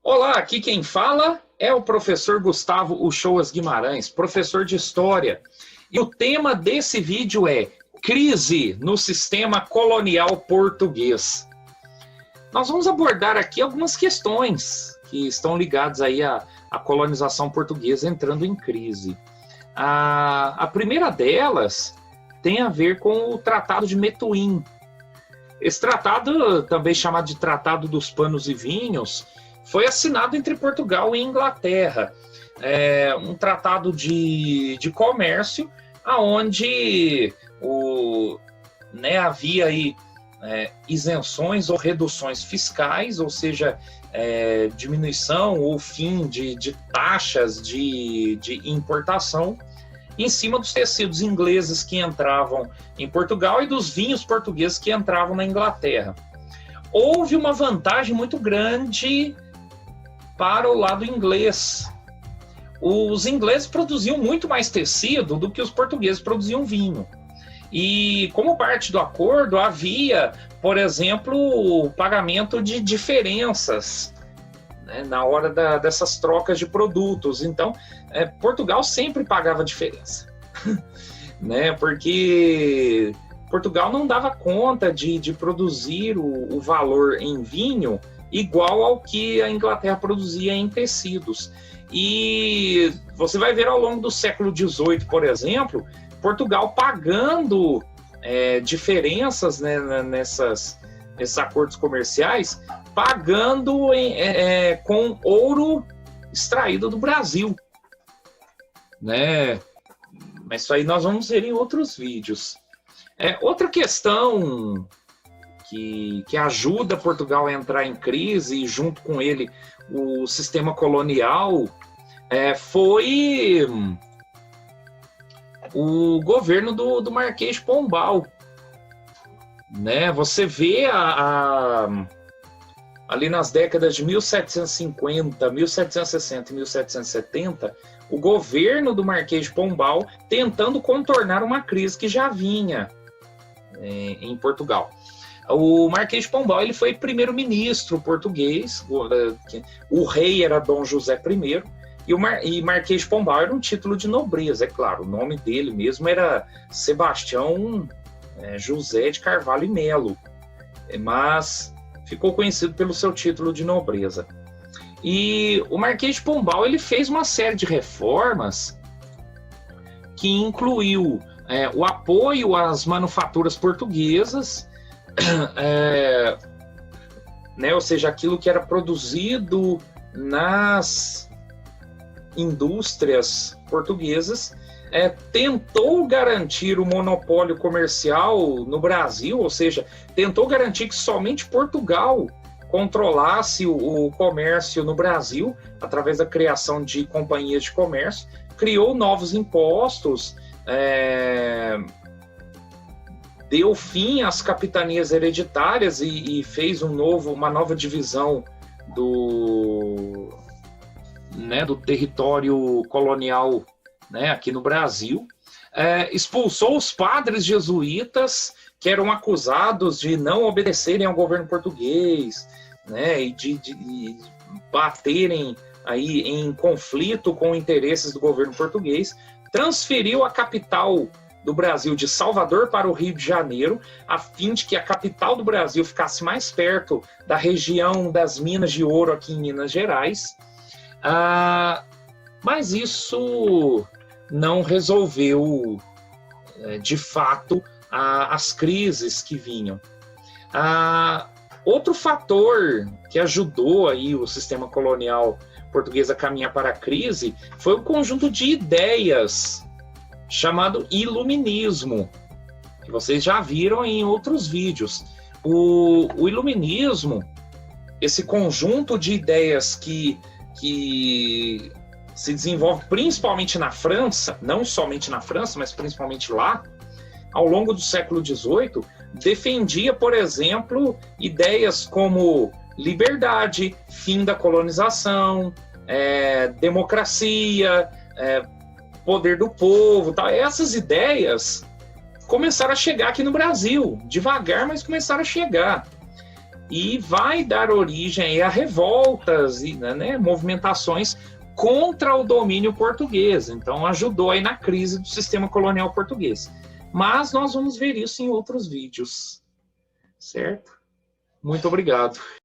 Olá, aqui quem fala é o professor Gustavo Uchoas Guimarães, professor de História. E o tema desse vídeo é Crise no Sistema Colonial Português. Nós vamos abordar aqui algumas questões que estão ligadas aí à colonização portuguesa entrando em crise. A primeira delas tem a ver com o Tratado de Metuim. Esse tratado, também chamado de Tratado dos Panos e Vinhos, foi assinado entre Portugal e Inglaterra. Um tratado de comércio, onde havia aí, isenções ou reduções fiscais, ou seja, diminuição ou fim de taxas de importação em cima dos tecidos ingleses que entravam em Portugal e dos vinhos portugueses que entravam na Inglaterra. Houve uma vantagem muito grande para o lado inglês. Os ingleses produziam muito mais tecido do que os portugueses produziam vinho. E como parte do acordo havia, por exemplo, o pagamento de diferenças, né, na hora dessas trocas de produtos. Então, Portugal sempre pagava diferença, né, porque Portugal não dava conta de produzir o valor em vinho igual ao que a Inglaterra produzia em tecidos. E você vai ver ao longo do século XVIII, por exemplo, Portugal pagando diferenças, né, nesses acordos comerciais, pagando com ouro extraído do Brasil, né? Mas isso aí nós vamos ver em outros vídeos. Outra questão que ajuda Portugal a entrar em crise e junto com ele o sistema colonial foi o governo do Marquês de Pombal, né? Você vê ali nas décadas de 1750, 1760 e 1770, o governo do Marquês de Pombal tentando contornar uma crise que já vinha em Portugal. O Marquês de Pombal ele foi primeiro-ministro português, o rei era Dom José I, e Marquês de Pombal era um título de nobreza, é claro, o nome dele mesmo era Sebastião José de Carvalho e Melo, mas ficou conhecido pelo seu título de nobreza. E o Marquês de Pombal ele fez uma série de reformas que incluiu o apoio às manufaturas portuguesas, ou seja, aquilo que era produzido nas indústrias portuguesas, tentou garantir o monopólio comercial no Brasil, ou seja, tentou garantir que somente Portugal controlasse o comércio no Brasil, através da criação de companhias de comércio, criou novos impostos, deu fim às capitanias hereditárias e fez uma nova divisão do território colonial, né, aqui no Brasil. Expulsou os padres jesuítas que eram acusados de não obedecerem ao governo português, né, e de baterem aí em conflito com interesses do governo português. Transferiu a capital do Brasil de Salvador para o Rio de Janeiro, a fim de que a capital do Brasil ficasse mais perto da região das minas de ouro aqui em Minas Gerais. Mas isso não resolveu, de fato, as crises que vinham. Outro fator que ajudou aí o sistema colonial português a caminhar para a crise foi o conjunto de ideias chamado iluminismo, que vocês já viram em outros vídeos. O iluminismo, esse conjunto de ideias que se desenvolve principalmente na França, não somente na França, mas principalmente lá, ao longo do século XVIII, defendia, por exemplo, ideias como liberdade, fim da colonização, democracia, poder do povo, tal. Essas ideias começaram a chegar aqui no Brasil, devagar, mas começaram a chegar. e vai dar origem aí a revoltas e, né, movimentações contra o domínio português. Então, ajudou aí na crise do sistema colonial português. Mas nós vamos ver isso em outros vídeos, certo? Muito obrigado.